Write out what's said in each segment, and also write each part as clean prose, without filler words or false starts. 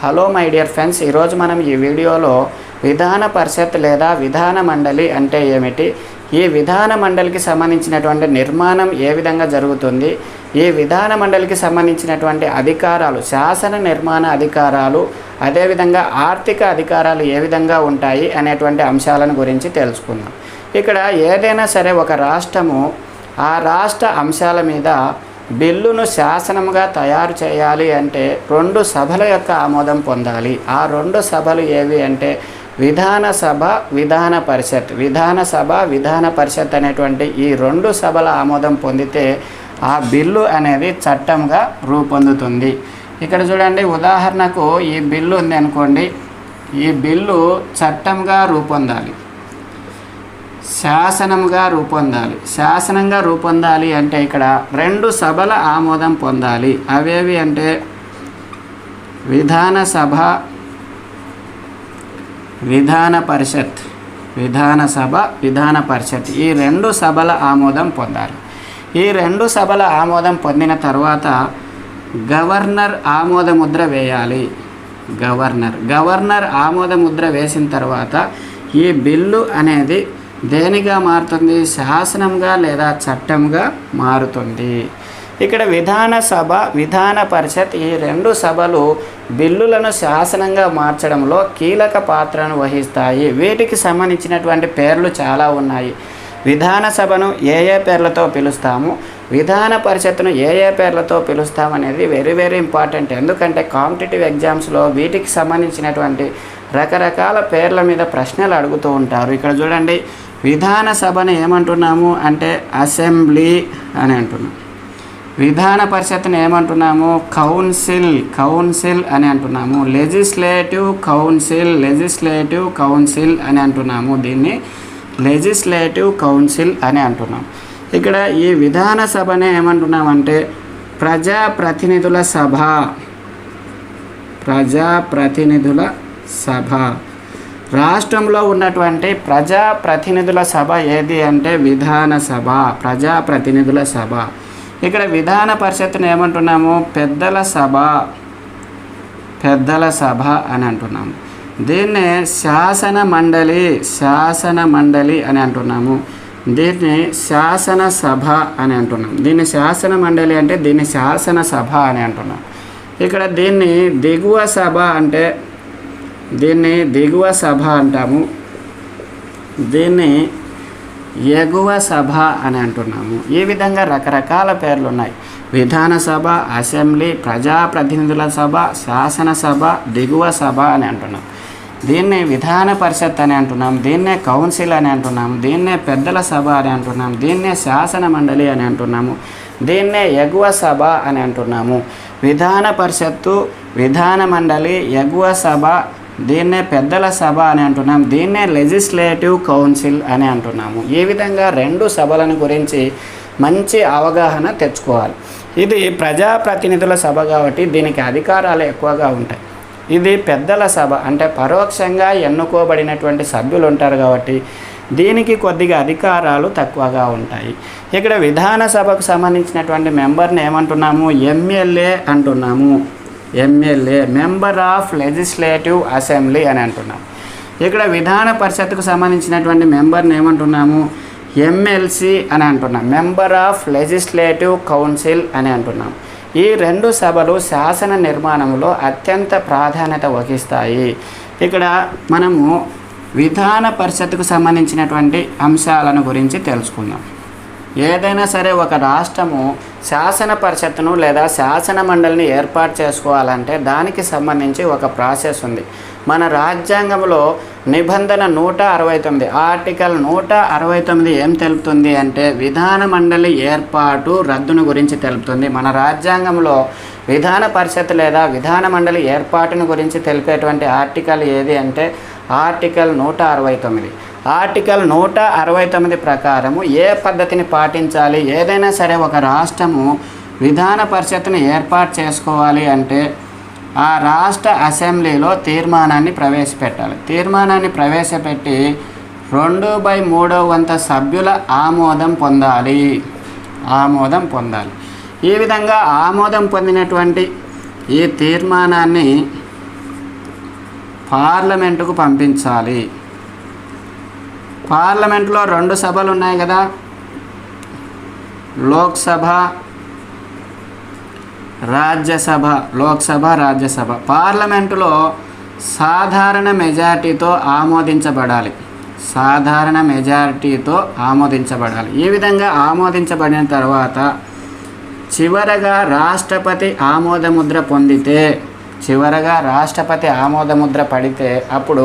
Hello my dear friends, ఈరోజు మనం ఈ వీడియోలో విధాన పరిషత్ లేదా విధాన మండలి అంటే ఏమిటి, ఈ విధాన మండలికి సంబంధించినటువంటి నిర్మాణం ఏ విధంగా జరుగుతుంది, ఈ విధాన మండలికి సంబంధించినటువంటి అధికారాలు, శాసన నిర్మాణ అధికారాలు, అదేవిధంగా ఆర్థిక అధికారాలు ఏ విధంగా ఉంటాయి అనేటువంటి అంశాలను గురించి తెలుసుకుందాం. ఇక్కడ ఏదైనా సరే ఒక రాష్ట్రము ఆ రాష్ట్ర అంశాల మీద బిల్లును శాసనముగా తయారు చేయాలి అంటే 2 సభల యొక్క ఆమోదం పొందాలి. ఆ 2 సభలు ఏవి అంటే విధానసభ, విధాన పరిషత్. విధానసభ, విధాన పరిషత్ అనేటువంటి ఈ 2 సభల ఆమోదం పొందితే ఆ బిల్లు అనేది చట్టంగా రూపొందుతుంది. ఇక్కడ చూడండి, ఉదాహరణకు ఈ బిల్లు ఉంది అనుకోండి, ఈ బిల్లు చట్టంగా రూపొందాలి, శాసనంగా రూపొందాలి. శాసనంగా రూపొందాలి అంటే ఇక్కడ 2 సభల ఆమోదం పొందాలి. అవేవి అంటే విధానసభ, విధాన పరిషత్. విధానసభ, విధాన పరిషత్ ఈ 2 సభల ఆమోదం పొందాలి. ఈ 2 సభల ఆమోదం పొందిన తర్వాత గవర్నర్ ఆమోద ముద్ర వేయాలి. గవర్నర్ ఆమోద ముద్ర వేసిన తర్వాత ఈ బిల్లు అనేది దేనిగా మారుతుంది? శాసనంగా లేదా చట్టంగా మారుతుంది. ఇక్కడ విధానసభ, విధాన పరిషత్ ఈ 2 సభలు బిల్లులను శాసనంగా మార్చడంలో కీలక పాత్రను వహిస్తాయి. వీటికి సంబంధించినటువంటి పేర్లు చాలా ఉన్నాయి. విధానసభను ఏ పేర్లతో పిలుస్తాము, విధాన పరిషత్తును ఏ పేర్లతో పిలుస్తామనేది వెరీ ఇంపార్టెంట్. ఎందుకంటే కాంపిటేటివ్ ఎగ్జామ్స్లో వీటికి సంబంధించినటువంటి రకరకాల పేర్ల మీద ప్రశ్నలు అడుగుతూ ఉంటారు. ఇక్కడ చూడండి, విధానసభను ఏమంటున్నాము అంటే అసెంబ్లీ అని అంటున్నాం. విధాన పరిషత్తును ఏమంటున్నాము? కౌన్సిల్ అని అంటున్నాము. లెజిస్లేటివ్ కౌన్సిల్ అని అంటున్నాము. దీన్ని లెజిస్లేటివ్ కౌన్సిల్ అని అంటున్నాం. ఇక్కడ ఈ విధాన సభనే ఏమంటున్నామంటే ప్రజాప్రతినిధుల సభ. రాష్ట్రంలో ఉన్నటువంటి ప్రజాప్రతినిధుల సభ ఏది అంటే విధానసభ, ప్రజాప్రతినిధుల సభ. ఇక్కడ విధాన పరిషత్తును ఏమంటున్నాము? పెద్దల సభ అని అంటున్నాము. దీన్నే శాసన మండలి అని అంటున్నాము. దీన్ని శాసనసభ అని అంటున్నాం. దీన్ని శాసన మండలి అంటే దీన్ని శాసనసభ అని అంటున్నాం. ఇక్కడ దీన్ని దిగువ సభ అంటే దీన్ని దిగువ సభ అంటాము. దీన్ని ఎగువ సభ అని అంటున్నాము. ఈ విధంగా రకరకాల పేర్లు ఉన్నాయి. విధానసభ, అసెంబ్లీ, ప్రజాప్రతినిధుల సభ, శాసనసభ, దిగువ సభ అని అంటున్నాం. దీన్నే విధాన పరిషత్ అని అంటున్నాం. దీన్నే కౌన్సిల్ అని అంటున్నాము. దీన్నే పెద్దల సభ అని అంటున్నాము. దీన్నే శాసన మండలి అని అంటున్నాము. దీన్నే ఎగువ సభ అని అంటున్నాము. విధాన పరిషత్తు, విధాన మండలి, ఎగువ సభ, దీన్నే పెద్దల సభ అని అంటున్నాం. దీన్నే లెజిస్లేటివ్ కౌన్సిల్ అని అంటున్నాము. ఈ విధంగా 2 సభలను గురించి మంచి అవగాహన తెచ్చుకోవాలి. ఇది ప్రజాప్రతినిధుల సభ కాబట్టి దీనికి అధికారాలు ఎక్కువగా ఉంటాయి. ఇది పెద్దల సభ అంటే పరోక్షంగా ఎన్నుకోబడినటువంటి సభ్యులు ఉంటారు కాబట్టి దీనికి కొద్దిగా అధికారాలు తక్కువగా ఉంటాయి. ఇక్కడ విధాన సభకు సంబంధించినటువంటి మెంబర్ని ఏమంటున్నాము? ఎమ్మెల్యే అంటున్నాము. మెంబర్ ఆఫ్ లెజిస్లేటివ్ అసెంబ్లీ అని అంటున్నాము. ఇక్కడ విధాన పరిషత్తుకు సంబంధించినటువంటి మెంబర్ని ఏమంటున్నాము? ఎమ్మెల్సీ అని అంటున్నాం. మెంబర్ ఆఫ్ లెజిస్లేటివ్ కౌన్సిల్ అని అంటున్నాం. ఈ 2 సభలు శాసన నిర్మాణంలో అత్యంత ప్రాధాన్యత వహిస్తాయి. ఇక్కడ మనము విధాన పరిషత్తుకు సంబంధించినటువంటి అంశాలను గురించి తెలుసుకుందాం. ఏదైనా సరే ఒక రాష్ట్రము శాసన పరిషత్తును లేదా శాసన మండలిని ఏర్పాటు చేసుకోవాలంటే దానికి సంబంధించి ఒక ప్రాసెస్ ఉంది. మన రాజ్యాంగంలో నిబంధన 169, ఆర్టికల్ 169 ఏం తెలుపుతుంది అంటే విధాన మండలి ఏర్పాటు రద్దును గురించి తెలుపుతుంది. మన రాజ్యాంగంలో విధాన పరిషత్ లేదా విధాన మండలి ఏర్పాటును గురించి తెలిపేటువంటి ఆర్టికల్ ఏది అంటే ఆర్టికల్ 169. ఆర్టికల్ 169 ప్రకారము ఏ పద్ధతిని పాటించాలి? ఏదైనా సరే ఒక రాష్ట్రము విధాన పరిషత్తును ఏర్పాటు చేసుకోవాలి అంటే ఆ రాష్ట్ర అసెంబ్లీలో తీర్మానాన్ని ప్రవేశపెట్టాలి. తీర్మానాన్ని ప్రవేశపెట్టి 2/3 సభ్యుల ఆమోదం పొందాలి. ఈ విధంగా ఆమోదం పొందినటువంటి ఈ తీర్మానాన్ని పార్లమెంటుకు పంపించాలి. పార్లమెంట్లో 2 సభలు ఉన్నాయి కదా, లోక్సభ, రాజ్యసభ. లోక్సభ, రాజ్యసభ. పార్లమెంటులో సాధారణ మెజారిటీతో ఆమోదించబడాలి. సాధారణ మెజారిటీతో ఆమోదించబడాలి. ఈ విధంగా ఆమోదించబడిన తర్వాత చివరగా రాష్ట్రపతి ఆమోదముద్ర పొందితే, చివరగా రాష్ట్రపతి ఆమోదముద్ర పడితే అప్పుడు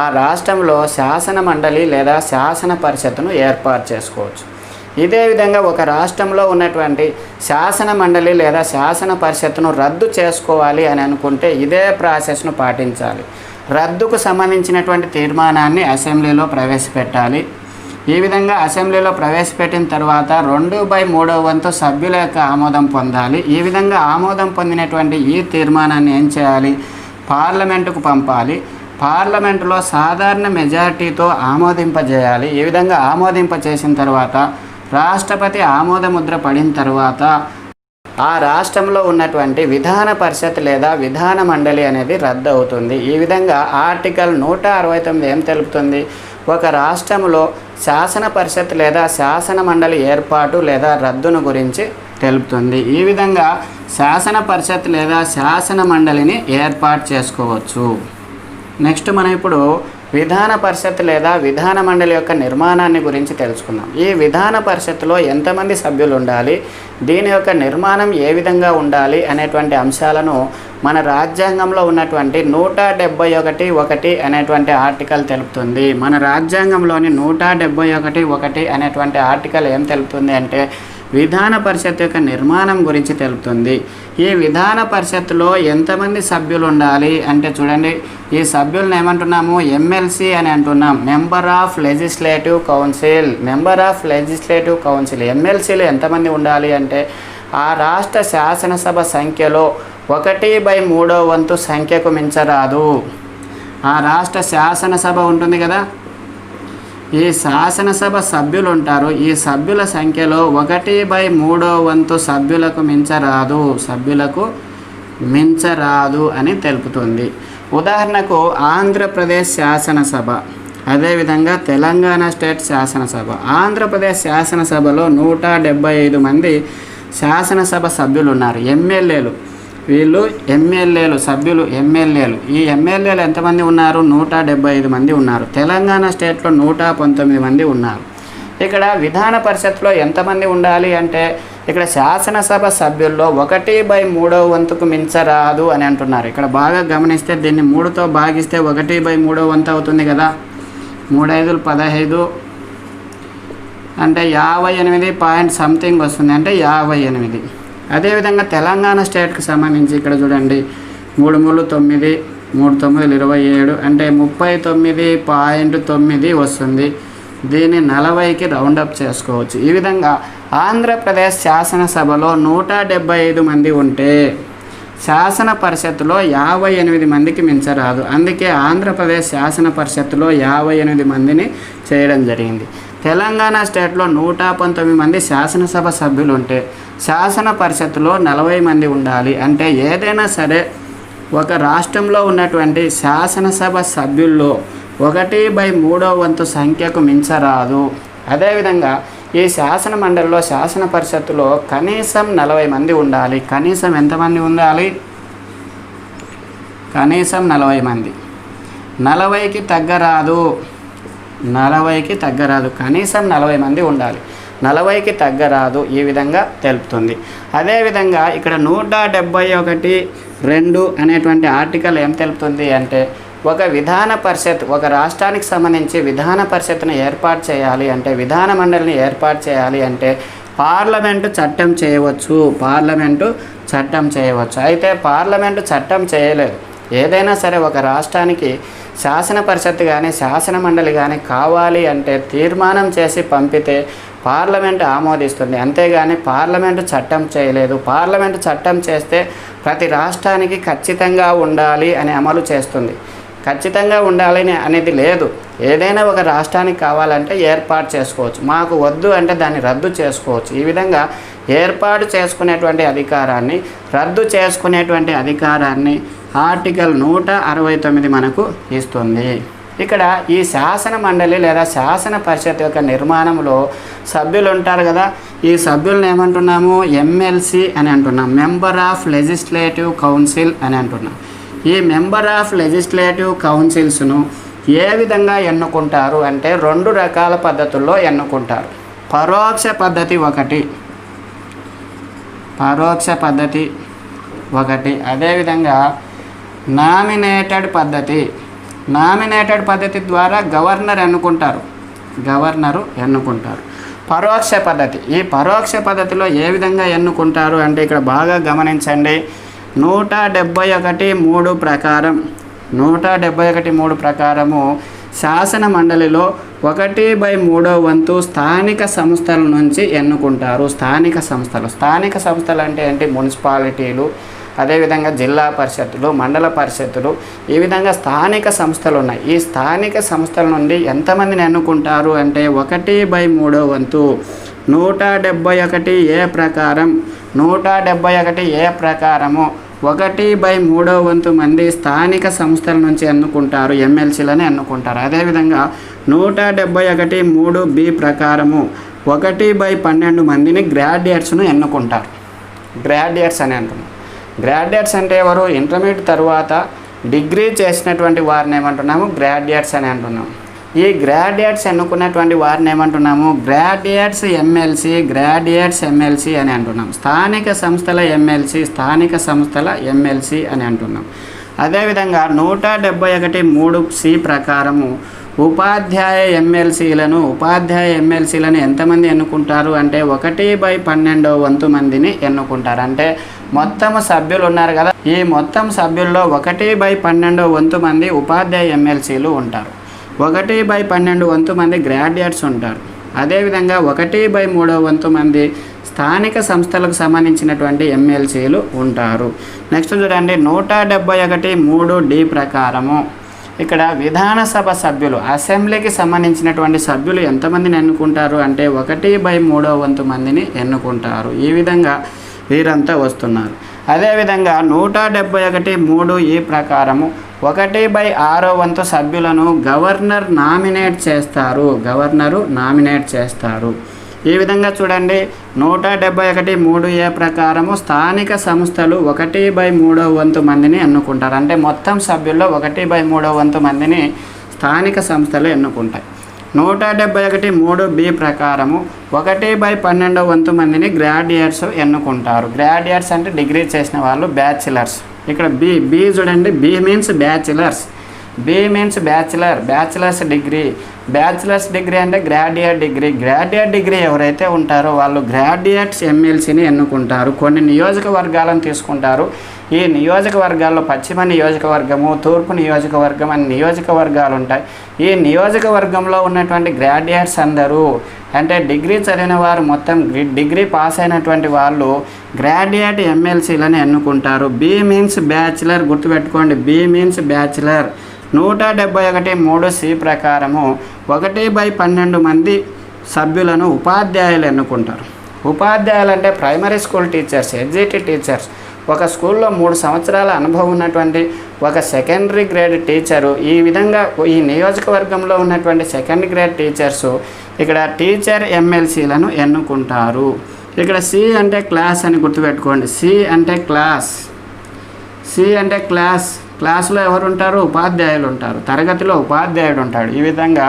ఆ రాష్ట్రంలో శాసన మండలి లేదా శాసన పరిషత్తును ఏర్పాటు చేసుకోవచ్చు. ఇదే విధంగా ఒక రాష్ట్రంలో ఉన్నటువంటి శాసన మండలి లేదా శాసన పరిషత్తును రద్దు చేసుకోవాలి అని అనుకుంటే ఇదే ప్రాసెస్ను పాటించాలి. రద్దుకు సంబంధించినటువంటి తీర్మానాన్ని అసెంబ్లీలో ప్రవేశపెట్టాలి. ఈ విధంగా అసెంబ్లీలో ప్రవేశపెట్టిన తర్వాత 2/3 వంతు సభ్యుల యొక్క ఆమోదం పొందాలి. ఈ విధంగా ఆమోదం పొందినటువంటి ఈ తీర్మానాన్ని ఏం చేయాలి? పార్లమెంటుకు పంపాలి. పార్లమెంటులో సాధారణ మెజారిటీతో ఆమోదింపజేయాలి. ఈ విధంగా ఆమోదింపజేసిన తర్వాత రాష్ట్రపతి ఆమోదముద్ర పడిన తర్వాత ఆ రాష్ట్రంలో ఉన్నటువంటి విధాన పరిషత్ లేదా విధాన మండలి అనేది రద్దు అవుతుంది. ఈ విధంగా ఆర్టికల్ 169 ఏం తెలుపుతుంది? ఒక రాష్ట్రంలో శాసన పరిషత్ లేదా శాసన మండలి ఏర్పాటు లేదా రద్దును గురించి తెలుపుతుంది. ఈ విధంగా శాసన పరిషత్ లేదా శాసన మండలిని ఏర్పాటు చేసుకోవచ్చు. నెక్స్ట్ మనం ఇప్పుడు విధాన పరిషత్ లేదా విధాన మండలి యొక్క నిర్మాణాన్ని గురించి తెలుసుకుందాం. ఈ విధాన పరిషత్తులో ఎంతమంది సభ్యులు ఉండాలి, దీని యొక్క నిర్మాణం ఏ విధంగా ఉండాలి అనేటువంటి అంశాలను మన రాజ్యాంగంలో ఉన్నటువంటి 171(1) అనేటువంటి ఆర్టికల్ తెలుపుతుంది. మన రాజ్యాంగంలోని 171(1) అనేటువంటి ఆర్టికల్ ఏం తెలుపుతుంది అంటే విధాన పరిషత్ యొక్క నిర్మాణం గురించి తెలుపుతుంది. ఈ విధాన పరిషత్తులో ఎంతమంది సభ్యులు ఉండాలి అంటే చూడండి, ఈ సభ్యులను ఏమంటున్నాము? ఎమ్మెల్సీ అని అంటున్నాం. Member of legislative council. Member of legislative council. ఎమ్మెల్సీలు ఎంతమంది ఉండాలి అంటే ఆ రాష్ట్ర శాసనసభ సంఖ్యలో 1/3 వంతు సంఖ్యకు మించరాదు. ఆ రాష్ట్ర శాసనసభ ఉంటుంది కదా, ఈ శాసనసభ సభ్యులు ఉంటారు. ఈ సభ్యుల సంఖ్యలో 1/3 వంతు సభ్యులకు మించరాదు అని తెలుపుతుంది. ఉదాహరణకు ఆంధ్రప్రదేశ్ శాసనసభ, అదేవిధంగా తెలంగాణ స్టేట్ శాసనసభ. ఆంధ్రప్రదేశ్ శాసనసభలో 175 మంది శాసనసభ సభ్యులు ఉన్నారు. ఎమ్మెల్యేలు, వీళ్ళు ఎమ్మెల్యేలు, సభ్యులు ఎమ్మెల్యేలు. ఈ ఎమ్మెల్యేలు ఎంతమంది ఉన్నారు? 175 మంది ఉన్నారు. తెలంగాణ స్టేట్లో 119 మంది ఉన్నారు. ఇక్కడ విధాన పరిషత్లో ఎంతమంది ఉండాలి అంటే ఇక్కడ శాసనసభ సభ్యుల్లో 1/3 వంతుకు మించరాదు అని అంటున్నారు. ఇక్కడ బాగా గమనిస్తే దీన్ని 3తో భాగిస్తే 1/3 వంతు అవుతుంది కదా. 3 5 15 అంటే 58 పాయింట్ సంథింగ్ వస్తుంది, అంటే 58. అదేవిధంగా తెలంగాణ స్టేట్కి సంబంధించి ఇక్కడ చూడండి 3 3 9 3 9 27 అంటే 39.9 వస్తుంది. దీన్ని 40కి రౌండప్ చేసుకోవచ్చు. ఈ విధంగా ఆంధ్రప్రదేశ్ శాసనసభలో 175 మంది ఉంటే శాసన పరిషత్తులో 58 మందికి మించరాదు. అందుకే ఆంధ్రప్రదేశ్ శాసన పరిషత్తులో 58 మందిని చేయడం జరిగింది. తెలంగాణ స్టేట్లో 119 మంది శాసనసభ సభ్యులు ఉంటే శాసన పరిషత్తులో 40 మంది ఉండాలి. అంటే ఏదైనా సరే ఒక రాష్ట్రంలో ఉన్నటువంటి శాసనసభ సభ్యుల్లో 1/3 వంతు సంఖ్యకు మించరాదు. అదేవిధంగా ఈ శాసన మండలిలో శాసన పరిషత్తులో కనీసం 40 మంది ఉండాలి. కనీసం ఎంతమంది ఉండాలి? కనీసం 40 మంది. 40కి తగ్గరాదు. 40కి తగ్గరాదు. కనీసం 40 మంది ఉండాలి. 40కి తగ్గరాదు. ఈ విధంగా తెలుపుతుంది. అదేవిధంగా ఇక్కడ 171(2) అనేటువంటి ఆర్టికల్ ఏం తెలుపుతుంది అంటే ఒక విధాన పరిషత్, ఒక రాష్ట్రానికి సంబంధించి విధాన పరిషత్తును ఏర్పాటు చేయాలి అంటే, విధాన మండలిని ఏర్పాటు చేయాలి అంటే పార్లమెంటు చట్టం చేయవచ్చు. పార్లమెంటు చట్టం చేయవచ్చు. అయితే పార్లమెంటు చట్టం చేయలేదు. ఏదైనా సరే ఒక రాష్ట్రానికి శాసన పరిషత్ కానీ శాసన మండలి కానీ కావాలి అంటే తీర్మానం చేసి పంపితే పార్లమెంటు ఆమోదిస్తుంది. అంతేగాని పార్లమెంటు చట్టం చేయలేదు. పార్లమెంటు చట్టం చేస్తే ప్రతి రాష్ట్రానికి ఖచ్చితంగా ఉండాలి అని అమలు చేస్తుంది. ఖచ్చితంగా ఉండాలని అనేది లేదు. ఏదైనా ఒక రాష్ట్రానికి కావాలంటే ఏర్పాటు చేసుకోవచ్చు. మాకు వద్దు అంటే దాన్ని రద్దు చేసుకోవచ్చు. ఈ విధంగా ఏర్పాటు చేసుకునేటువంటి అధికారాన్ని, రద్దు చేసుకునేటువంటి అధికారాన్ని ఆర్టికల్ 169 మనకు ఇస్తుంది. ఇక్కడ ఈ శాసన మండలి లేదా శాసన పరిషత్ యొక్క నిర్మాణంలో సభ్యులు ఉంటారు కదా, ఈ సభ్యులను ఏమంటున్నాము? ఎమ్మెల్సీ అని అంటున్నాం, మెంబర్ ఆఫ్ లెజిస్లేటివ్ కౌన్సిల్ అని అంటున్నాం. ఈ మెంబర్ ఆఫ్ లెజిస్లేటివ్ కౌన్సిల్స్ను ఏ విధంగా ఎన్నుకుంటారు అంటే 2 రకాల పద్ధతుల్లో ఎన్నుకుంటారు. పరోక్ష పద్ధతి ఒకటి, అదేవిధంగా నామినేటెడ్ పద్ధతి ద్వారా గవర్నరు ఎన్నుకుంటారు. పరోక్ష పద్ధతి, ఈ పరోక్ష పద్ధతిలో ఏ విధంగా ఎన్నుకుంటారు అంటే ఇక్కడ బాగా గమనించండి. 171(3) ప్రకారం 171(3) ప్రకారము శాసన మండలిలో 1/3 వంతు స్థానిక సంస్థల నుంచి ఎన్నుకుంటారు. స్థానిక సంస్థలు అంటే ఏంటి? మున్సిపాలిటీలు, అదేవిధంగా జిల్లా పరిషత్తులు, మండల పరిషత్తులు, ఈ విధంగా స్థానిక సంస్థలు ఉన్నాయి. ఈ స్థానిక సంస్థల నుండి ఎంతమందిని ఎన్నుకుంటారు అంటే 1/3 వంతు 171(a) ప్రకారం 171(a) ప్రకారము 1/3 వంతు మంది స్థానిక సంస్థల నుంచి ఎన్నుకుంటారు, ఎమ్మెల్సీలను ఎన్నుకుంటారు. అదేవిధంగా 171(3)(b) ప్రకారము 1/12 మందిని గ్రాడ్యుయేట్స్ను ఎన్నుకుంటారు. గ్రాడ్యుయేట్స్ అని అంటున్నాం. గ్రాడ్యుయేట్స్ అంటే ఎవరు? ఇంటర్మీడియట్ తర్వాత డిగ్రీ చేసినటువంటి వారిని ఏమంటున్నాము? గ్రాడ్యుయేట్స్ అని అంటున్నాం. ఈ గ్రాడ్యుయేట్స్ ఎన్నుకున్నటువంటి వారిని ఏమంటున్నాము? గ్రాడ్యుయేట్స్ ఎమ్మెల్సీ అని అంటున్నాం. స్థానిక సంస్థల ఎమ్మెల్సీ అని అంటున్నాం. అదేవిధంగా 171(3)(c) ప్రకారము ఉపాధ్యాయ ఎమ్మెల్సీలను ఎంతమంది ఎన్నుకుంటారు అంటే 1/12 వంతు మందిని ఎన్నుకుంటారు. అంటే మొత్తం సభ్యులు ఉన్నారు కదా, ఈ మొత్తం సభ్యుల్లో 1/12 వంతు మంది ఉపాధ్యాయ ఎమ్మెల్సీలు ఉంటారు, 1/12 వంతు మంది గ్రాడ్యుయేట్స్ ఉంటారు. అదేవిధంగా 1/3 వంతు మంది స్థానిక సంస్థలకు సంబంధించినటువంటి ఎమ్మెల్సీలు ఉంటారు. నెక్స్ట్ చూడండి, 171(3)(d) ప్రకారము ఇక్కడ విధానసభ సభ్యులు, అసెంబ్లీకి సంబంధించినటువంటి సభ్యులు ఎంతమందిని ఎన్నుకుంటారు అంటే 1/3 వంతు మందిని ఎన్నుకుంటారు. ఈ విధంగా వీరంతా వస్తున్నారు. అదేవిధంగా 171(3)(e) ప్రకారము 1/6 వంతు సభ్యులను గవర్నర్ నామినేట్ చేస్తారు. ఈ విధంగా చూడండి, 171(3)(a) ప్రకారము స్థానిక సంస్థలు 1/3 వంతు మందిని ఎన్నుకుంటారు. అంటే మొత్తం సభ్యుల్లో 1/3 వంతు మందిని స్థానిక సంస్థలు ఎన్నుకుంటాయి. 171(3)(b) ప్రకారము 1/12 వంతు మందిని గ్రాడ్యుయేట్స్ ఎన్నుకుంటారు. గ్రాడ్యుయేట్స్ అంటే డిగ్రీ చేసిన వాళ్ళు, బ్యాచిలర్స్. ఇక్కడ బి చూడండి, B means bachelors degree. Bachelors degree అంటే గ్రాడ్యుయేట్ డిగ్రీ ఎవరైతే ఉంటారో వాళ్ళు గ్రాడ్యుయేట్స్ ఎమ్మెల్సీని ఎన్నుకుంటారు. కొన్ని నియోజకవర్గాలను తీసుకుంటారు. ఈ నియోజకవర్గాల్లో పశ్చిమ నియోజకవర్గము, తూర్పు నియోజకవర్గం అని నియోజకవర్గాలు ఉంటాయి. ఈ నియోజకవర్గంలో ఉన్నటువంటి గ్రాడ్యుయేట్స్ అందరూ అంటే డిగ్రీ చదివిన వారు, మొత్తం డిగ్రీ పాస్ అయినటువంటి వాళ్ళు గ్రాడ్యుయేట్ ఎమ్మెల్సీలను ఎన్నుకుంటారు. బి మీన్స్ బ్యాచిలర్, గుర్తుపెట్టుకోండి, బి మీన్స్ బ్యాచిలర్. 171(3)(c) ప్రకారము 1/12 మంది సభ్యులను ఉపాధ్యాయులు ఎన్నుకుంటారు. ఉపాధ్యాయులు అంటే primary school teachers, exit teachers. ఒక స్కూల్లో 3 సంవత్సరాల అనుభవం ఉన్నటువంటి ఒక సెకండరీ గ్రేడ్ టీచరు, ఈ విధంగా ఈ నియోజకవర్గంలో ఉన్నటువంటి సెకండరీ గ్రేడ్ టీచర్సు ఇక్కడ టీచర్ ఎమ్మెల్సీలను ఎన్నుకుంటారు. ఇక్కడ సి అంటే క్లాస్ అని గుర్తుపెట్టుకోండి. సి అంటే క్లాస్లో ఎవరు ఉంటారు? ఉపాధ్యాయులు ఉంటారు. తరగతిలో ఉపాధ్యాయుడు ఉంటాడు. ఈ విధంగా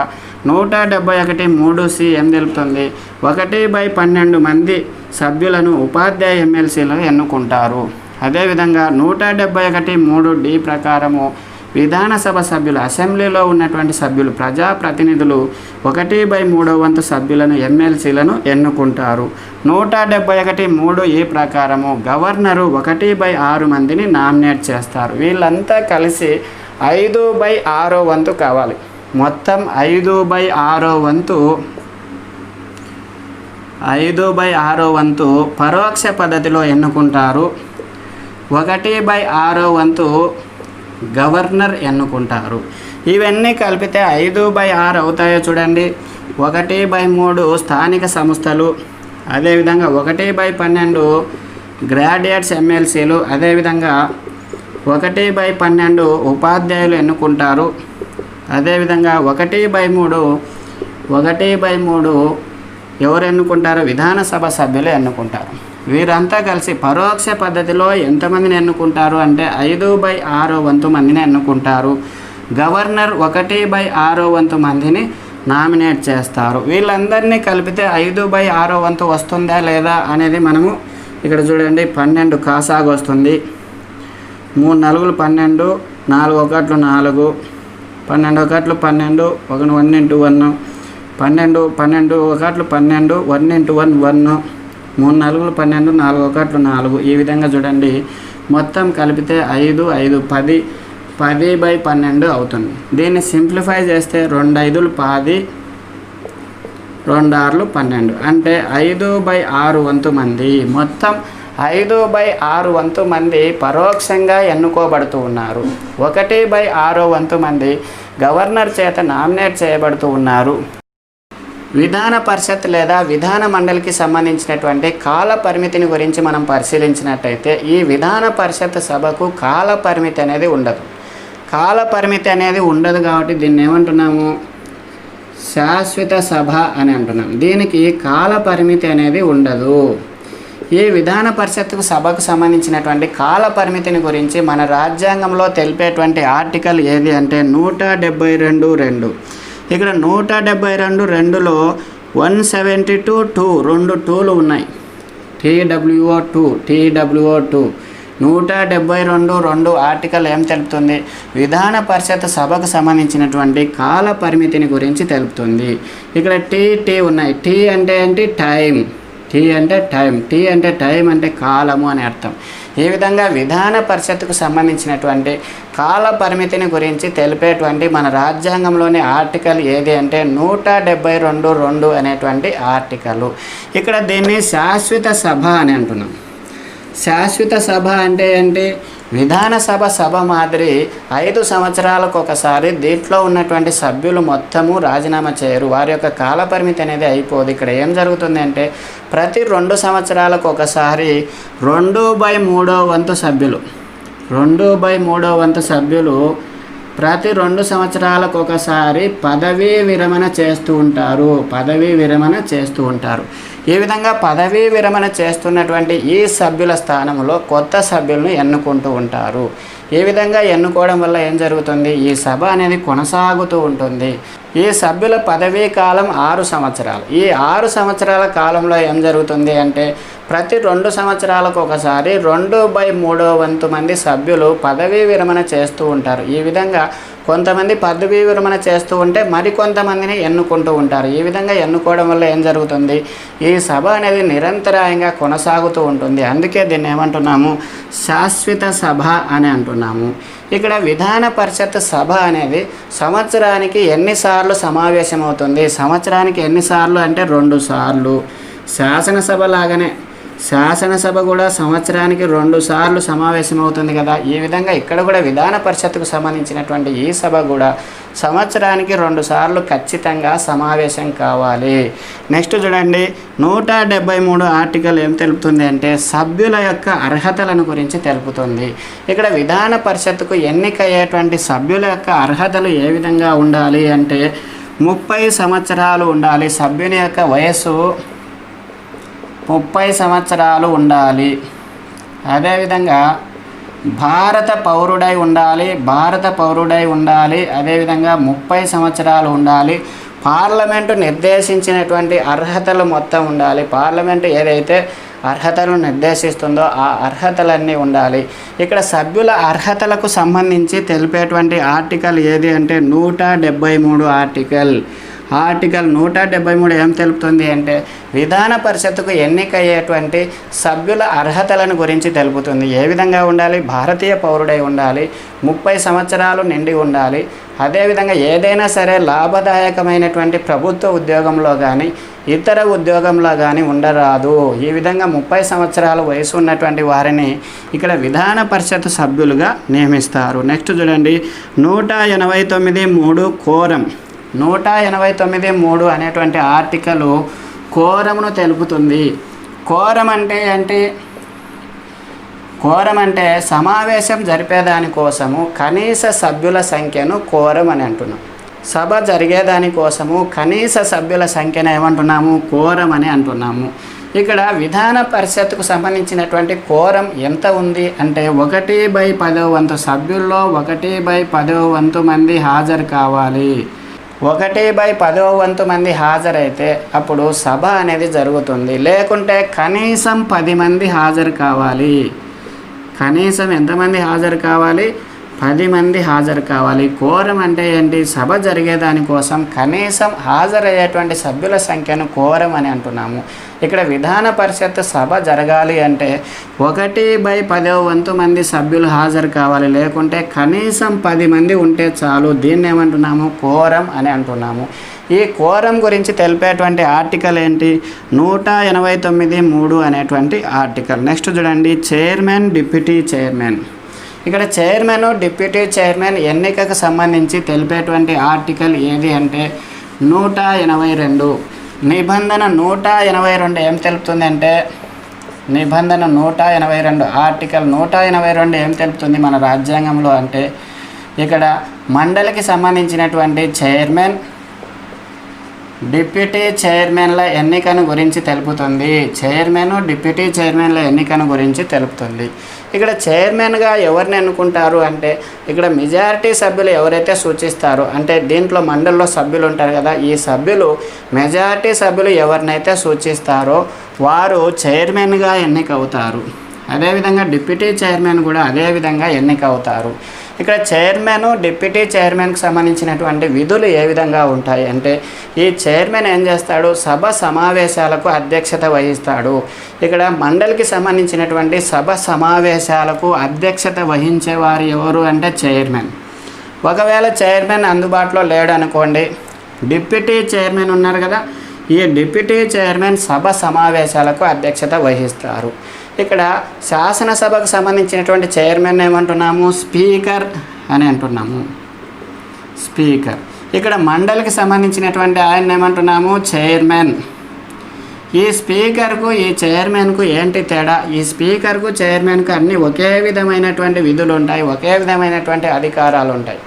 171(3)(c) ఏం తెలుపుతుంది? 1/12 మంది సభ్యులను ఉపాధ్యాయ ఎమ్మెల్సీలు ఎన్నుకుంటారు. అదేవిధంగా 171(3)(d) ప్రకారము విధానసభ సభ్యులు, అసెంబ్లీలో ఉన్నటువంటి సభ్యులు, ప్రజాప్రతినిధులు 1/3 వంతు సభ్యులను ఎమ్మెల్సీలను ఎన్నుకుంటారు. 171(3)(e) ప్రకారము గవర్నరు 1/6 మందిని నామినేట్ చేస్తారు. వీళ్ళంతా కలిసి 5/6 వంతు కావాలి. మొత్తం 5/6 వంతు పరోక్ష పద్ధతిలో ఎన్నుకుంటారు. 1/6 వంతు గవర్నర్ ఎన్నుకుంటారు. ఇవన్నీ కలిపితే 5/6 అవుతాయో చూడండి. 1/3 స్థానిక సంస్థలు, అదేవిధంగా 1/12 గ్రాడ్యుయేట్స్ ఎమ్మెల్సీలు, అదేవిధంగా 1/12 ఉపాధ్యాయులు ఎన్నుకుంటారు. అదేవిధంగా 1/3 ఎవరు ఎన్నుకుంటారు? విధానసభ సభ్యులు ఎన్నుకుంటారు. వీరంతా కలిసి పరోక్ష పద్ధతిలో ఎంతమందిని ఎన్నుకుంటారు అంటే 5/6 వంతు మందిని ఎన్నుకుంటారు. గవర్నర్ 1/6 వంతు మందిని నామినేట్ చేస్తారు. వీళ్ళందరినీ కలిపితే 5/6 వంతు వస్తుందా లేదా అనేది మనము ఇక్కడ చూడండి. 12 కాసాగు వస్తుంది. 3 4 12, 4 1 4, 12 1 12, 1 1 into 1, 12 12 1 12, 1 into 1 1, 3 4 12, 4 1 4. ఈ విధంగా చూడండి. మొత్తం కలిపితే 5 5 10, 10/12 అవుతుంది. దీన్ని సింప్లిఫై చేస్తే 2 5 10, 2 6 12 అంటే 5/6 వంతు మంది. మొత్తం 5/6 వంతు మంది పరోక్షంగా ఎన్నుకోబడుతూ ఉన్నారు. 1/6 వంతు మంది గవర్నర్ చేత నామినేట్ చేయబడుతూ ఉన్నారు. విధాన పరిషత్ లేదా విధాన మండలికి సంబంధించినటువంటి కాల పరిమితిని గురించి మనం పరిశీలించినట్టయితే ఈ విధాన పరిషత్ సభకు కాల పరిమితి అనేది ఉండదు. కాల పరిమితి అనేది ఉండదు కాబట్టి దీన్ని ఏమంటున్నాము? శాశ్వత సభ అని అంటున్నాం. దీనికి కాల పరిమితి అనేది ఉండదు. ఈ విధాన పరిషత్ సభకు సంబంధించినటువంటి కాల పరిమితిని గురించి మన రాజ్యాంగంలో తెలిపేటువంటి ఆర్టికల్ ఏది అంటే 172(2). ఇక్కడ 172(2)లో 172(2) 2 2లు ఉన్నాయి. TWO2 172(2) ఆర్టికల్ ఏం తెలుపుతుంది? విధాన పరిషత్ సభకు సంబంధించినటువంటి కాల పరిమితిని గురించి తెలుపుతుంది. ఇక్కడ టీ ఉన్నాయి. టీ అంటే ఏంటి? టైం. టీ అంటే టైం. టీ అంటే టైం అంటే కాలము అని అర్థం. ఈ విధంగా విధాన పరిషత్కు సంబంధించినటువంటి కాల పరిమితిని గురించి తెలిపేటువంటి మన రాజ్యాంగంలోని ఆర్టికల్ ఏది అంటే 172(2) అనేటువంటి ఆర్టికల్. ఇక్కడ దీన్ని శాశ్వత సభ అని అంటున్నాం. శాశ్వత సభ అంటే ఏంటి? విధానసభ సభ మాదిరి 5 సంవత్సరాలకు ఒకసారి దీంట్లో ఉన్నటువంటి సభ్యులు మొత్తము రాజీనామా చేయరు. వారి యొక్క కాల పరిమితి అనేది అయిపోదు. ఇక్కడ ఏం జరుగుతుంది అంటే ప్రతి 2 సంవత్సరాలకు ఒకసారి 2/3 వంతు సభ్యులు 2/3 వంతు సభ్యులు ప్రతి 2 సంవత్సరాలకు ఒకసారి పదవీ విరమణ చేస్తూ ఉంటారు. ఈ విధంగా పదవీ విరమణ చేస్తున్నటువంటి ఈ సభ్యుల స్థానంలో కొత్త సభ్యులను ఎన్నుకుంటూ ఉంటారు. ఈ విధంగా ఎన్నుకోవడం వల్ల ఏం జరుగుతుంది? ఈ సభ అనేది కొనసాగుతూ ఉంటుంది. ఈ సభ్యుల పదవీ కాలం 6 సంవత్సరాలు. ఈ 6 సంవత్సరాల కాలంలో ఏం జరుగుతుంది అంటే ప్రతి 2 సంవత్సరాలకు ఒకసారి 2/3 వంతు మంది సభ్యులు పదవీ విరమణ చేస్తూ ఉంటారు. ఈ విధంగా కొంతమంది పదవీ విరమణ చేస్తూ ఉంటే మరికొంతమందిని ఎన్నుకుంటూ ఉంటారు. ఈ విధంగా ఎన్నుకోవడం వల్ల ఏం జరుగుతుంది? ఈ సభ అనేది నిరంతరాయంగా కొనసాగుతూ ఉంటుంది. అందుకే దీన్ని ఏమంటున్నాము? శాశ్వత సభ అని అంటున్నాము. ఇక్కడ విధాన పరిషత్ సభ అనేది సంవత్సరానికి ఎన్నిసార్లు సమావేశమవుతుంది? సంవత్సరానికి ఎన్నిసార్లు అంటే 2 సార్లు. శాసనసభ లాగానే శాసనసభ కూడా సంవత్సరానికి 2 సార్లు సమావేశమవుతుంది కదా. ఈ విధంగా ఇక్కడ కూడా విధాన పరిషత్కు సంబంధించినటువంటి ఈ సభ కూడా సంవత్సరానికి 2 సార్లు ఖచ్చితంగా సమావేశం కావాలి. నెక్స్ట్ చూడండి, 173 ఆర్టికల్ ఏం తెలుపుతుంది అంటే సభ్యుల యొక్క అర్హతలను గురించి తెలుపుతుంది. ఇక్కడ విధాన పరిషత్కు ఎన్నికయ్యేటువంటి సభ్యుల యొక్క అర్హతలు ఏ విధంగా ఉండాలి అంటే 30 సంవత్సరాలు ఉండాలి. సభ్యుని యొక్క వయస్సు 30 సంవత్సరాలు ఉండాలి. అదేవిధంగా భారత పౌరుడై ఉండాలి. అదేవిధంగా 30 సంవత్సరాలు ఉండాలి. పార్లమెంటు నిర్దేశించినటువంటి అర్హతలు మొత్తం ఉండాలి. పార్లమెంటు ఏదైతే అర్హతలను నిర్దేశిస్తుందో ఆ అర్హతలన్నీ ఉండాలి. ఇక్కడ సభ్యుల అర్హతలకు సంబంధించి తెలిపేటువంటి ఆర్టికల్ ఏది అంటే 173 ఆర్టికల్ 173 ఏం తెలుపుతుంది అంటే విధాన పరిషత్తుకు ఎన్నికయ్యేటువంటి సభ్యుల అర్హతలను గురించి తెలుపుతుంది. ఏ విధంగా ఉండాలి? భారతీయ పౌరుడై ఉండాలి, 30 సంవత్సరాలు నిండి ఉండాలి. అదేవిధంగా ఏదైనా సరే లాభదాయకమైనటువంటి ప్రభుత్వ ఉద్యోగంలో కానీ ఇతర ఉద్యోగంలో కానీ ఉండరాదు. ఈ విధంగా 30 సంవత్సరాల వయసు ఉన్నటువంటి వారిని ఇక్కడ విధాన పరిషత్ సభ్యులుగా నియమిస్తారు. నెక్స్ట్ చూడండి, 189(3) కోరం. 189(3) అనేటువంటి ఆర్టికల్ కోరమును తెలుపుతుంది. కోరం అంటే ఏంటి? కోరం అంటే సమావేశం జరిపేదానికోసము కనీస సభ్యుల సంఖ్యను కోరం అని అంటున్నాం. సభ జరిగేదానికోసము కనీస సభ్యుల సంఖ్యను ఏమంటున్నాము? కోరం అని అంటున్నాము. ఇక్కడ విధాన పరిషత్కు సంబంధించినటువంటి కోరం ఎంత ఉంది అంటే 1/10 సభ్యుల్లో 1/10 మంది హాజరు కావాలి. 1/10 మంది హాజరైతే అప్పుడు సభ అనేది జరుగుతుంది. లేకుంటే కనీసం 10 మంది హాజరు కావాలి. కనీసం ఎంతమంది హాజరు కావాలి? 10 మంది హాజరు కావాలి. కోరం అంటే ఏంటి? సభ జరిగేదానికోసం కనీసం హాజరయ్యేటువంటి సభ్యుల సంఖ్యను కోరం అని అంటున్నాము. ఇక్కడ విధాన పరిషత్ సభ జరగాలి అంటే 1/10 మంది సభ్యులు హాజరు కావాలి. లేకుంటే కనీసం 10 మంది ఉంటే చాలు. దీన్ని ఏమంటున్నాము? కోరం అని అంటున్నాము. ఈ కోరం గురించి తెలిపేటువంటి ఆర్టికల్ ఏంటి? 189(3) అనేటువంటి ఆర్టికల్. నెక్స్ట్ చూడండి, చైర్మన్, డిప్యూటీ చైర్మన్. ఇక్కడ చైర్మన్, డిప్యూటీ చైర్మన్ ఎన్నికకు సంబంధించి తెలిపేటువంటి ఆర్టికల్ ఏది అంటే 182. నిబంధన 182 ఏం తెలుపుతుంది అంటే నిబంధన 182 ఆర్టికల్ 182 ఏం తెలుపుతుంది మన రాజ్యాంగంలో అంటే ఇక్కడ మండలికి సంబంధించినటువంటి చైర్మన్, డిప్యూటీ చైర్మన్ల ఎన్నికను గురించి తెలుపుతుంది. చైర్మన్, డిప్యూటీ చైర్మన్ల ఎన్నికను గురించి తెలుపుతుంది. ఇక్కడ చైర్మన్గా ఎవరిని ఎన్నుకుంటారు అంటే ఇక్కడ మెజారిటీ సభ్యులు ఎవరైతే సూచిస్తారో అంటే దీంట్లో మండలిలో సభ్యులు ఉంటారు కదా, ఈ సభ్యులు మెజారిటీ సభ్యులు ఎవరినైతే సూచిస్తారో వారు చైర్మన్గా ఎన్నికవుతారు. అదేవిధంగా డిప్యూటీ చైర్మన్ కూడా అదేవిధంగా ఎన్నికవుతారు. ఇక్కడ చైర్మన్, డిప్యూటీ చైర్మన్కి సంబంధించినటువంటి విధులు ఏ విధంగా ఉంటాయి అంటే ఈ చైర్మన్ ఏం చేస్తాడు? సభ సమావేశాలకు అధ్యక్షత వహిస్తాడు. ఇక్కడ మండలికి సంబంధించినటువంటి సభ సమావేశాలకు అధ్యక్షత వహించేవారు ఎవరు అంటే చైర్మన్. ఒకవేళ చైర్మన్ అందుబాటులో లేడు అనుకోండి, డిప్యూటీ చైర్మన్ ఉన్నారు కదా, ఈ డిప్యూటీ చైర్మన్ సభ సమావేశాలకు అధ్యక్షత వహిస్తారు. ఇక్కడ శాసనసభకు సంబంధించినటువంటి చైర్మన్ ఏమంటున్నాము? స్పీకర్ అని అంటున్నాము. స్పీకర్. ఇక్కడ మండలికి సంబంధించినటువంటి ఆయన ఏమంటున్నాము? చైర్మన్. ఈ స్పీకర్కు ఈ చైర్మన్కు ఏంటి తేడా? ఈ స్పీకర్కు చైర్మన్కు అన్నీ ఒకే విధమైనటువంటి విధులు ఉంటాయి, ఒకే విధమైనటువంటి అధికారాలు ఉంటాయి.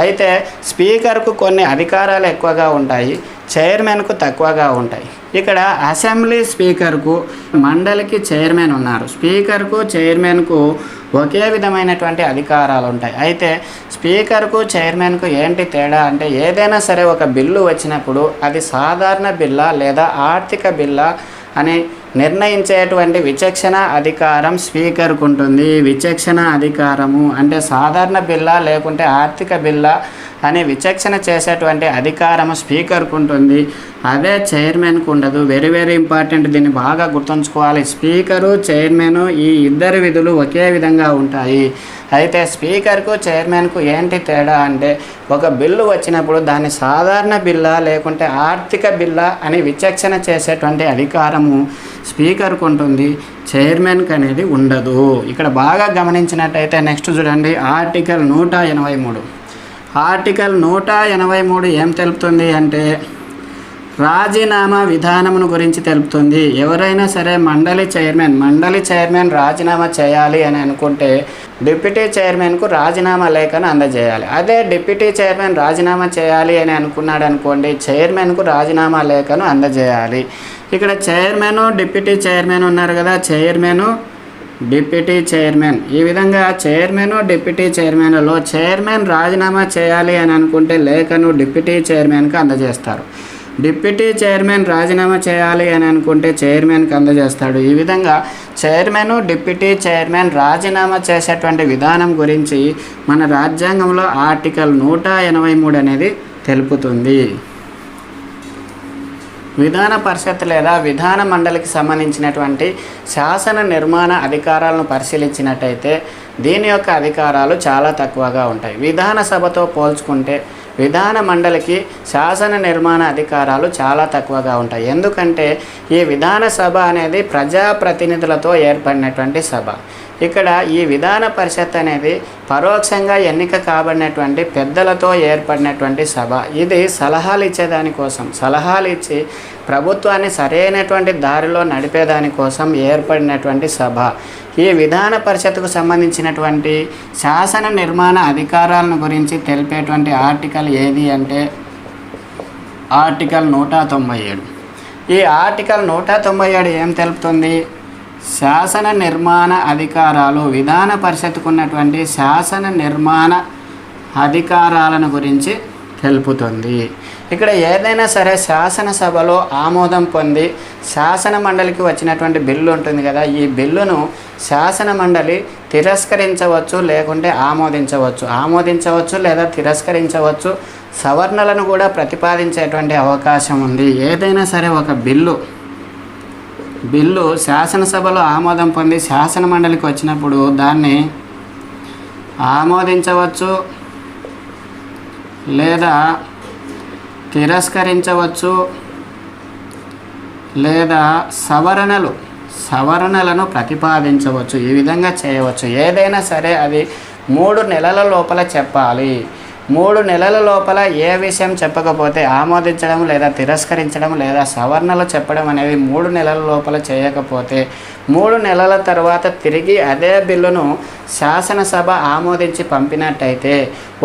అయితే స్పీకర్కు కొన్ని అధికారాలు ఎక్కువగా ఉంటాయి, చైర్మన్కు తక్కువగా ఉంటాయి. ఇక్కడ అసెంబ్లీ స్పీకర్కు, మండలికి చైర్మన్ ఉన్నారు, స్పీకర్కు చైర్మన్కు ఒకే విధమైనటువంటి అధికారాలు ఉంటాయి. అయితే స్పీకర్కు చైర్మన్కు ఏంటి తేడా అంటే ఏదైనా సరే ఒక బిల్లు వచ్చినప్పుడు అది సాధారణ బిల్లా లేదా ఆర్థిక బిల్లా అని నిర్ణయించేటువంటి విచక్షణ అధికారం స్పీకర్కు ఉంటుంది. విచక్షణ అధికారము అంటే సాధారణ బిల్లా లేకుంటే ఆర్థిక బిల్లా అని విచక్షణ చేసేటువంటి అధికారము స్పీకర్కు ఉంటుంది, అదే చైర్మన్కు ఉండదు. వెరీ వెరీ ఇంపార్టెంట్, దీన్ని బాగా గుర్తుంచుకోవాలి. స్పీకరు, చైర్మన్ ఈ ఇద్దరి విధులు ఒకే విధంగా ఉంటాయి. అయితే స్పీకర్కు చైర్మన్కు ఏంటి తేడా అంటే ఒక బిల్లు వచ్చినప్పుడు దాన్ని సాధారణ బిల్లా లేకుంటే ఆర్థిక బిల్లా అని విచక్షణ చేసేటువంటి అధికారము స్పీకర్కు ఉంటుంది, చైర్మన్కి అనేది ఉండదు. ఇక్కడ బాగా గమనించినట్టయితే నెక్స్ట్ చూడండి, ఆర్టికల్ 183. ఆర్టికల్ 183 ఏం తెలుపుతుంది అంటే రాజీనామా విధానమును గురించి తెలుపుతుంది. ఎవరైనా సరే మండలి చైర్మన్ రాజీనామా చేయాలి అని అనుకుంటే డిప్యూటీ చైర్మన్కు రాజీనామా లేఖను అందజేయాలి. అదే డిప్యూటీ చైర్మన్ రాజీనామా చేయాలి అని అనుకున్నాడు అనుకోండి, చైర్మన్కు రాజీనామా లేఖను అందజేయాలి. ఇక్కడ చైర్మన్, డిప్యూటీ చైర్మన్ ఉన్నారు కదా, చైర్మన్, డిప్యూటీ చైర్మన్. ఈ విధంగా చైర్మన్, డిప్యూటీ చైర్మన్లలో చైర్మన్ రాజీనామా చేయాలి అని అనుకుంటే లేఖను డిప్యూటీ చైర్మన్కి అందజేస్తారు. డిప్యూటీ చైర్మన్ రాజీనామా చేయాలి అని అనుకుంటే చైర్మన్కి అందజేస్తాడు. ఈ విధంగా చైర్మన్, డిప్యూటీ చైర్మన్ రాజీనామా చేసేటువంటి విధానం గురించి మన రాజ్యాంగంలో ఆర్టికల్ 183 అనేది తెలుపుతుంది. విధాన పరిషత్ లేదా విధాన మండలికి సంబంధించినటువంటి శాసన నిర్మాణ అధికారాలను పరిశీలించినట్టయితే దీని యొక్క అధికారాలు చాలా తక్కువగా ఉంటాయి. విధాన సభతో పోల్చుకుంటే విధాన మండలికి శాసన నిర్మాణ అధికారాలు చాలా తక్కువగా ఉంటాయి. ఎందుకంటే ఈ విధాన సభ అనేది ప్రజాప్రతినిధులతో ఏర్పడినటువంటి సభ. ఇక్కడ ఈ విధాన పరిషత్ అనేది పరోక్షంగా ఎన్నిక కాబడినటువంటి పెద్దలతో ఏర్పడినటువంటి సభ. ఇది సలహాలు ఇచ్చేదానికోసం, సలహాలు ఇచ్చి ప్రభుత్వాన్ని సరైనటువంటి దారిలో నడిపేదానికోసం ఏర్పడినటువంటి సభ. ఈ విధాన పరిషత్కు సంబంధించినటువంటి శాసన నిర్మాణ అధికారాలను గురించి తెలిపేటువంటి ఆర్టికల్ ఏది అంటే ఆర్టికల్ 197. ఈ ఆర్టికల్ 197 ఏం తెలుపుతుంది? శాసన నిర్మాణ అధికారాలు, విధాన పరిషత్కు ఉన్నటువంటి శాసన నిర్మాణ అధికారాలను గురించి తెలుపుతుంది. ఇక్కడ ఏదైనా సరే శాసనసభలో ఆమోదం పొంది శాసన మండలికి వచ్చినటువంటి బిల్లు ఉంటుంది కదా, ఈ బిల్లును శాసన మండలి తిరస్కరించవచ్చు, లేకుంటే ఆమోదించవచ్చు లేదా తిరస్కరించవచ్చు. సవరణలను కూడా ప్రతిపాదించేటువంటి అవకాశం ఉంది. ఏదైనా సరే ఒక బిల్లు శాసనసభలో ఆమోదం పొంది శాసన మండలికి వచ్చినప్పుడు దాన్ని ఆమోదించవచ్చు లేదా తిరస్కరించవచ్చు లేదా సవరణలను ప్రతిపాదించవచ్చు. ఈ విధంగా చేయవచ్చు. ఏదైనా సరే అది 3 నెలల లోపల చెప్పాలి. 3 నెలల లోపల ఏ విషయం చెప్పకపోతే ఆమోదించడం లేదా తిరస్కరించడం లేదా సవరణలు చెప్పడం అనేది 3 నెలల లోపల చేయకపోతే 3 నెలల తర్వాత తిరిగి అదే బిల్లును శాసనసభ ఆమోదించి పంపినట్టయితే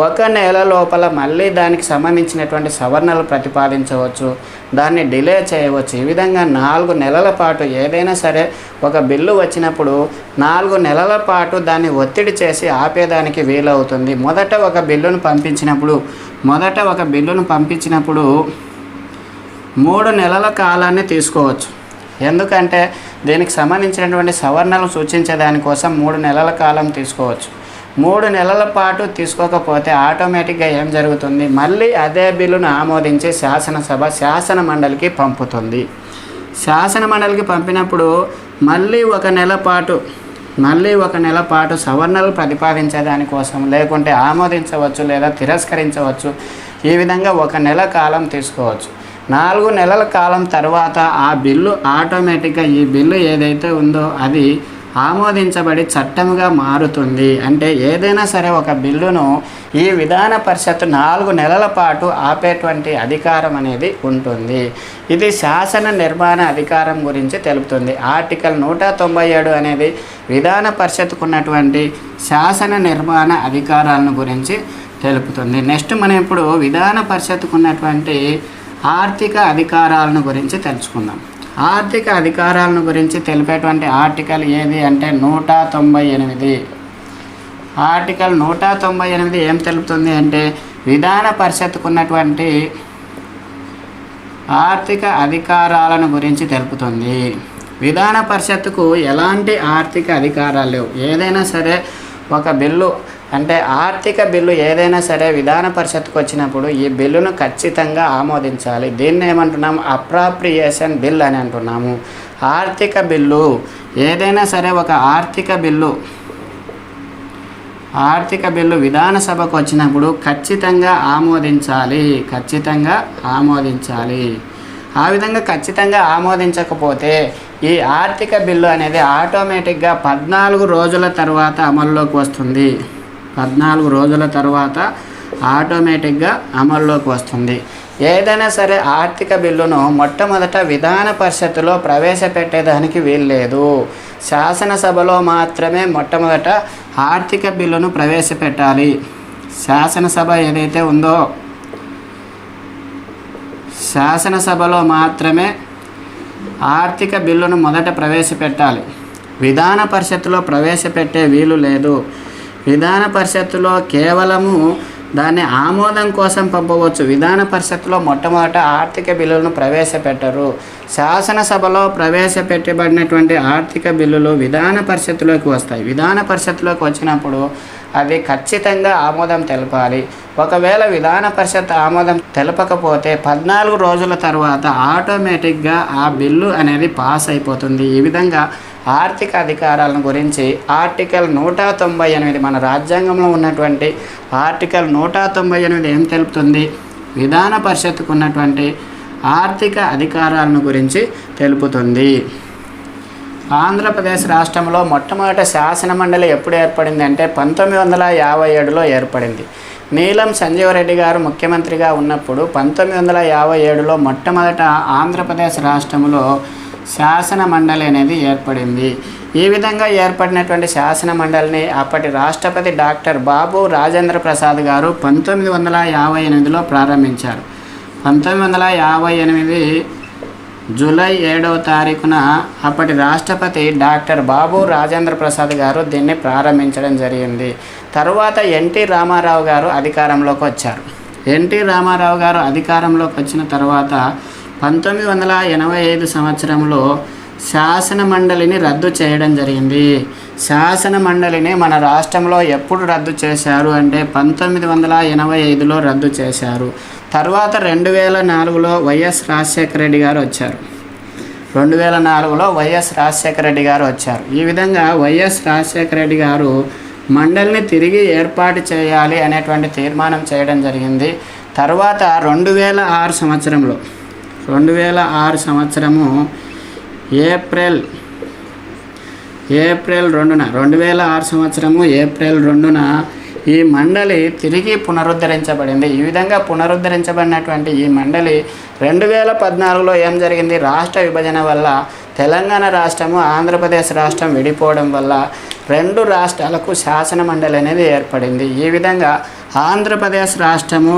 1 నెల లోపల మళ్ళీ దానికి సంబంధించినటువంటి సవరణలు ప్రతిపాదించవచ్చు, దాన్ని డిలే చేయవచ్చు. ఈ విధంగా 4 నెలల పాటు ఏదైనా సరే ఒక బిల్లు వచ్చినప్పుడు 4 నెలల పాటు దాన్ని ఒత్తిడి చేసి ఆపేదానికి వీలవుతుంది. మొదట ఒక బిల్లును పంపించినప్పుడు 3 నెలల కాలాన్ని తీసుకోవచ్చు. ఎందుకంటే దీనికి సంబంధించినటువంటి సవరణలు సూచించేదానికోసం 3 నెలల కాలం తీసుకోవచ్చు. 3 నెలల పాటు తీసుకోకపోతే ఆటోమేటిక్గా ఏం జరుగుతుంది? మళ్ళీ అదే బిల్లును ఆమోదించి శాసనసభ శాసన మండలికి పంపుతుంది. శాసన మండలికి పంపినప్పుడు మళ్ళీ ఒక నెల పాటు సవరణలు ప్రతిపాదించేదానికోసం లేకుంటే ఆమోదించవచ్చు లేదా తిరస్కరించవచ్చు. ఈ విధంగా 1 నెల కాలం తీసుకోవచ్చు. 4 నెలల కాలం తర్వాత ఆ బిల్లు ఆటోమేటిక్గా ఈ బిల్లు ఏదైతే ఉందో అది ఆమోదించబడి చట్టంగా మారుతుంది. అంటే ఏదైనా సరే ఒక బిల్లును ఈ విధాన పరిషత్ 4 నెలల పాటు ఆపేటువంటి అధికారం అనేది ఉంటుంది. ఇది శాసన నిర్మాణ అధికారం గురించి తెలుపుతుంది. ఆర్టికల్ 197 అనేది విధాన పరిషత్కు ఉన్నటువంటి శాసన నిర్మాణ అధికారాలను గురించి తెలుపుతుంది. నెక్స్ట్ మనం ఇప్పుడు విధాన పరిషత్కు ఉన్నటువంటి ఆర్థిక అధికారాలను గురించి తెలుసుకుందాం. ఆర్థిక అధికారాలను గురించి తెలిపేటువంటి ఆర్టికల్ ఏది అంటే 198. ఆర్టికల్ 198 ఏం తెలుపుతుంది అంటే విధాన పరిషత్కు ఉన్నటువంటి ఆర్థిక అధికారాలను గురించి తెలుపుతుంది. విధాన పరిషత్తుకు ఎలాంటి ఆర్థిక అధికారాలు లేవు. ఏదైనా సరే ఒక బిల్లు అంటే ఆర్థిక బిల్లు ఏదైనా సరే విధాన పరిషత్తుకు వచ్చినప్పుడు ఈ బిల్లును ఖచ్చితంగా ఆమోదించాలి. దీన్ని ఏమంటున్నాము? అప్రాప్రియేషన్ బిల్ అని అంటున్నాము. ఆర్థిక బిల్లు ఏదైనా సరే ఒక ఆర్థిక బిల్లు విధాన సభకు వచ్చినప్పుడు ఖచ్చితంగా ఆమోదించాలి. ఆ విధంగా ఖచ్చితంగా ఆమోదించకపోతే ఈ ఆర్థిక బిల్లు అనేది ఆటోమేటిక్గా 14 రోజుల తర్వాత అమల్లోకి వస్తుంది. 14 రోజుల తర్వాత ఆటోమేటిక్గా అమల్లోకి వస్తుంది. ఏదైనా సరే ఆర్థిక బిల్లును మొట్టమొదట విధాన పరిషత్తులో ప్రవేశపెట్టేదానికి వీల్లేదు. శాసనసభలో మాత్రమే మొట్టమొదట ఆర్థిక బిల్లును ప్రవేశపెట్టాలి. శాసనసభ ఏదైతే ఉందో శాసనసభలో మాత్రమే ఆర్థిక బిల్లును మొదట ప్రవేశపెట్టాలి. విధాన పరిషత్తులో ప్రవేశపెట్టే వీలు లేదు. విధాన పరిషత్తులో కేవలము దాన్ని ఆమోదం కోసం పంపవచ్చు. విధాన పరిషత్తులో మొట్టమొదట ఆర్థిక బిల్లులను ప్రవేశపెట్టరు. శాసనసభలో ప్రవేశపెట్టబడినటువంటి ఆర్థిక బిల్లులు విధాన పరిషత్తులోకి వస్తాయి. విధాన పరిషత్తులోకి వచ్చినప్పుడు అది ఖచ్చితంగా ఆమోదం తెలపాలి. ఒకవేళ విధాన పరిషత్ ఆమోదం తెలపకపోతే 14 రోజుల తర్వాత ఆటోమేటిక్గా ఆ బిల్లు అనేది పాస్ అయిపోతుంది. ఈ విధంగా ఆర్థిక అధికారాలను గురించి ఆర్టికల్ 198 మన రాజ్యాంగంలో ఉన్నటువంటి ఆర్టికల్ 198 ఏం తెలుపుతుంది? విధాన పరిషత్తుకు ఉన్నటువంటి ఆర్థిక అధికారాలను గురించి తెలుపుతుంది. ఆంధ్రప్రదేశ్ రాష్ట్రంలో మొట్టమొదటి శాసనమండలి ఎప్పుడు ఏర్పడింది అంటే 1957లో ఏర్పడింది. నీలం సంజీవరెడ్డి గారు ముఖ్యమంత్రిగా ఉన్నప్పుడు 1957లో మొట్టమొదట ఆంధ్రప్రదేశ్ రాష్ట్రంలో శాసన మండలి అనేది ఏర్పడింది. ఈ విధంగా ఏర్పడినటువంటి శాసన మండలిని అప్పటి రాష్ట్రపతి డాక్టర్ బాబు రాజేంద్ర ప్రసాద్ గారు 1958లో ప్రారంభించారు. 1958 జూలై 7వ తారీఖున అప్పటి రాష్ట్రపతి డాక్టర్ బాబు రాజేంద్ర ప్రసాద్ గారు దీన్ని ప్రారంభించడం జరిగింది. తరువాత ఎన్టీ రామారావు గారు అధికారంలోకి వచ్చారు. ఎన్టీ రామారావు గారు అధికారంలోకి వచ్చిన తర్వాత 1985 సంవత్సరంలో శాసన మండలిని రద్దు చేయడం జరిగింది. శాసన మండలిని మన రాష్ట్రంలో ఎప్పుడు రద్దు చేశారు అంటే 1985లో రద్దు చేశారు. తర్వాత 2004లో వైఎస్ రాజశేఖర రెడ్డి గారు వచ్చారు. 2004లో వైఎస్ రాజశేఖర రెడ్డి గారు వచ్చారు. ఈ విధంగా వైఎస్ రాజశేఖర రెడ్డి గారు మండలిని తిరిగి ఏర్పాటు చేయాలి అనేటువంటి తీర్మానం చేయడం జరిగింది. తర్వాత 2006 సంవత్సరంలో 2006 సంవత్సరము ఏప్రిల్ 2న 2006 సంవత్సరము ఏప్రిల్ 2న ఈ మండలి తిరిగి పునరుద్ధరించబడింది. ఈ విధంగా పునరుద్ధరించబడినటువంటి ఈ మండలి 2014లో ఏం జరిగింది, రాష్ట్ర విభజన వల్ల తెలంగాణ రాష్ట్రము ఆంధ్రప్రదేశ్ రాష్ట్రం విడిపోవడం వల్ల రెండు రాష్ట్రాలకు శాసన మండలి అనేది ఏర్పడింది. ఈ విధంగా ఆంధ్రప్రదేశ్ రాష్ట్రము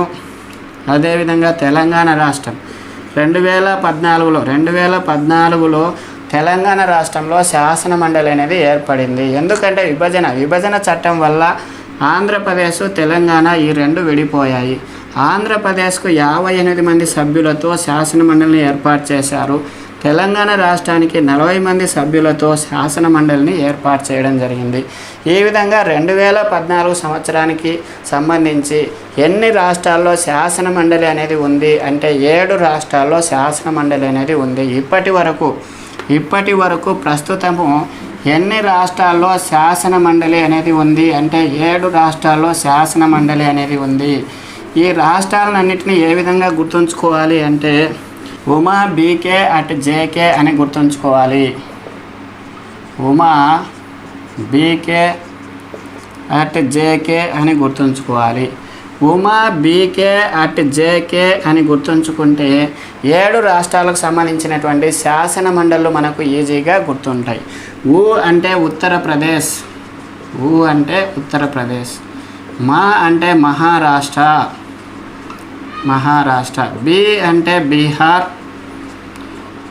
అదేవిధంగా తెలంగాణ రాష్ట్రం 2014లో తెలంగాణ రాష్ట్రంలో శాసన మండలి అనేది ఏర్పడింది. ఎందుకంటే విభజన చట్టం వల్ల ఆంధ్రప్రదేశ్ తెలంగాణ ఈ రెండు విడిపోయాయి. ఆంధ్రప్రదేశ్కు 58 మంది సభ్యులతో శాసన మండలిని ఏర్పాటు చేశారు. తెలంగాణ రాష్ట్రానికి 40 మంది సభ్యులతో శాసన మండలిని ఏర్పాటు చేయడం జరిగింది. ఈ విధంగా 2014 సంవత్సరానికి సంబంధించి ఎన్ని రాష్ట్రాల్లో శాసన మండలి అనేది ఉంది అంటే 7 రాష్ట్రాల్లో శాసన మండలి అనేది ఉంది. ఇప్పటి వరకు ప్రస్తుతము ఎన్ని రాష్ట్రాల్లో శాసన మండలి అనేది ఉంది అంటే 7 రాష్ట్రాల్లో శాసన మండలి అనేది ఉంది. ఈ రాష్ట్రాలన్నింటినీ ఏ విధంగా గుర్తుంచుకోవాలి అంటే ఉమా బీకే అట్ జేకే అని గుర్తుంచుకోవాలి. ఉమా బీకే అట్ జేకే అని గుర్తుంచుకోవాలి. ఉమా బీకే అట్ జేకే అని గుర్తుంచుకుంటే 7 రాష్ట్రాలకు సంబంధించినటువంటి శాసన మండళ్ళు మనకు ఈజీగా గుర్తుంటాయి. ఊ అంటే ఉత్తరప్రదేశ్, మా అంటే మహారాష్ట్ర, బి అంటే బీహార్,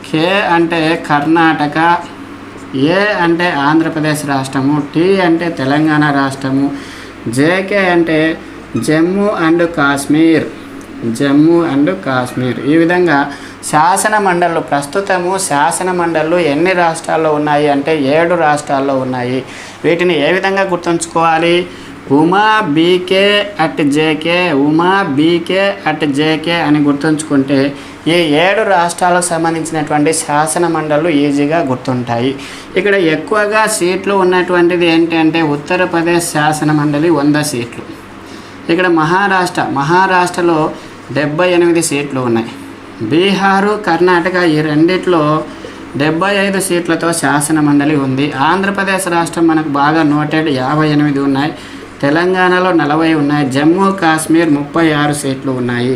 కే అంటే కర్ణాటక, ఏ అంటే ఆంధ్రప్రదేశ్ రాష్ట్రము, టీ అంటే తెలంగాణ రాష్ట్రము, జేకే అంటే జమ్మూ అండ్ కాశ్మీర్. ఈ విధంగా శాసన మండళ్ళు ప్రస్తుతము శాసన మండళ్ళు ఎన్ని రాష్ట్రాల్లో ఉన్నాయి అంటే 7 రాష్ట్రాల్లో ఉన్నాయి. వీటిని ఏ విధంగా గుర్తుంచుకోవాలి, ఉమా బీకే అట్ జేకే అని గుర్తుంచుకుంటే ఈ 7 రాష్ట్రాలకు సంబంధించినటువంటి శాసన మండళ్ళు ఈజీగా గుర్తుంటాయి. ఇక్కడ ఎక్కువగా సీట్లు ఉన్నటువంటిది ఏంటంటే ఉత్తరప్రదేశ్ శాసన మండలి 100 సీట్లు. ఇక్కడ మహారాష్ట్రలో 78 సీట్లు ఉన్నాయి. బీహారు, కర్ణాటక ఈ రెండిట్లో 75 సీట్లతో శాసన మండలి ఉంది. ఆంధ్రప్రదేశ్ రాష్ట్రం మనకు బాగా నోటెడ్ 58 ఉన్నాయి. తెలంగాణలో 40 ఉన్నాయి. జమ్మూ కాశ్మీర్ 36 సీట్లు ఉన్నాయి.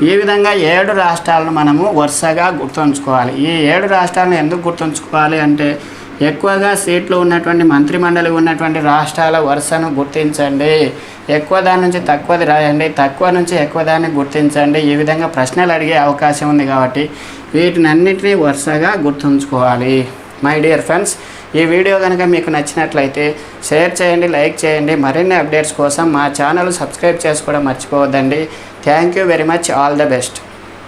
ఈ విధంగా 7 రాష్ట్రాలను మనము వరుసగా గుర్తుంచుకోవాలి. ఈ 7 రాష్ట్రాలను ఎందుకు గుర్తుంచుకోవాలి అంటే ఎక్కువగా సీట్లు ఉన్నటువంటి మంత్రిమండలి ఉన్నటువంటి రాష్ట్రాల వరుసను గుర్తించండి. ఎక్కువ దాని నుంచి తక్కువది రాయండి, తక్కువ నుంచి ఎక్కువ దాన్ని గుర్తించండి. ఈ విధంగా ప్రశ్నలు అడిగే అవకాశం ఉంది కాబట్టి వీటినన్నింటినీ వరుసగా గుర్తుంచుకోవాలి. మై డియర్ ఫ్రెండ్స్, ఈ వీడియో కనుక మీకు నచ్చినట్లయితే షేర్ చేయండి, లైక్ చేయండి. మరిన్ని అప్డేట్స్ కోసం మా ఛానల్ సబ్స్క్రైబ్ చేసుకోవడం మర్చిపోవద్దండి. Thank you very much. All the best.